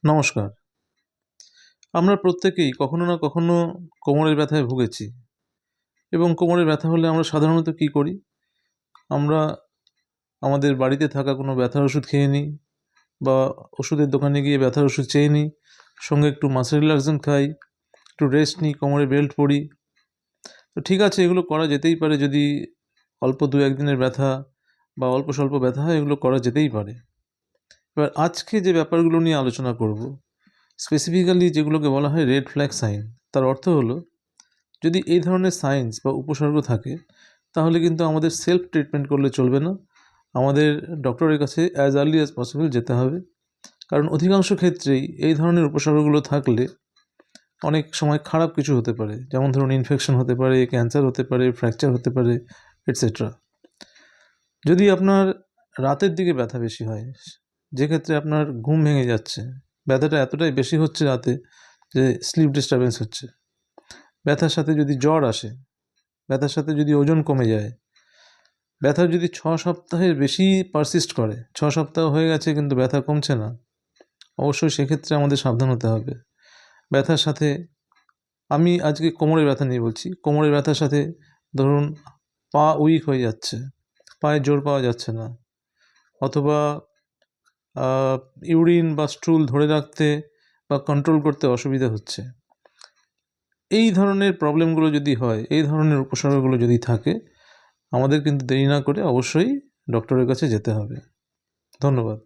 নমস্কার। আমরা প্রত্যেকেই কখনো না কখনো কোমরের ব্যথায় ভুগেছি এবং কোমরের ব্যথা হলে আমরা সাধারণত কী করি? আমরা আমাদের বাড়িতে থাকা কোনো ব্যথার ওষুধ খেয়ে নিই বা ওষুধের দোকানে গিয়ে ব্যথার ওষুধ চেয়ে নিই, সঙ্গে একটু মাসল রিল্যাক্সেশন খাই, একটু রেস্ট নিই, কোমরে বেল্ট পরি। তো ঠিক আছে, এগুলো করা যেতেই পারে যদি অল্প ২-১ দিনের ব্যথা বা অল্প স্বল্প ব্যথা হয়, এগুলো করা যেতেই পারে। এবার আজকে যে ব্যাপারগুলো নিয়ে আলোচনা করব, স্পেসিফিক্যালি যেগুলোকে বলা হয় রেড ফ্ল্যাগ সাইন, তার অর্থ হলো যদি এই ধরনের সাইন্স বা উপসর্গ থাকে তাহলে কিন্তু আমাদের সেলফ ট্রিটমেন্ট করলে চলবে না, আমাদের ডক্টরের কাছে অ্যাজ আর্লি অ্যাজ পসিবল যেতে হবে। কারণ অধিকাংশ ক্ষেত্রেই এই ধরনের উপসর্গগুলো থাকলে অনেক সময় খারাপ কিছু হতে পারে, যেমন ধরুন ইনফেকশন হতে পারে, ক্যান্সার হতে পারে, ফ্র্যাকচার হতে পারে, এটসেট্রা। যদি আপনার রাতের দিকে ব্যথা বেশি হয়, যে ক্ষেত্রে আপনার ঘুম ভেঙে যাচ্ছে, ব্যথাটা এতটাই বেশি হচ্ছে রাতে যে স্লিপ ডিস্টারবেন্স হচ্ছে, ব্যথার সাথে যদি জ্বর আসে, ব্যথার সাথে যদি ওজন কমে যায়, ব্যথা যদি ৬ সপ্তাহের বেশি পারসিস্ট করে, ৬ সপ্তাহ হয়ে গেছে কিন্তু ব্যথা কমছে না, অবশ্যই সেক্ষেত্রে আমাদের সাবধান হতে হবে। ব্যথার সাথে আমি আজকে কোমরের ব্যথা নিয়ে বলছি। কোমরের ব্যথার সাথে ধরুন পা উইক হয়ে যাচ্ছে, পায়ে জোর পাওয়া যাচ্ছে না, অথবা ইউরিন বা স্টুল ধরে রাখতে বা কন্ট্রোল করতে অসুবিধা হচ্ছে, এই ধরনের প্রবলেমগুলো যদি হয়, এই ধরনের উপসর্গগুলো যদি থাকে, আমাদের কিন্তু দেরি না করে অবশ্যই ডক্টরের কাছে যেতে হবে। ধন্যবাদ।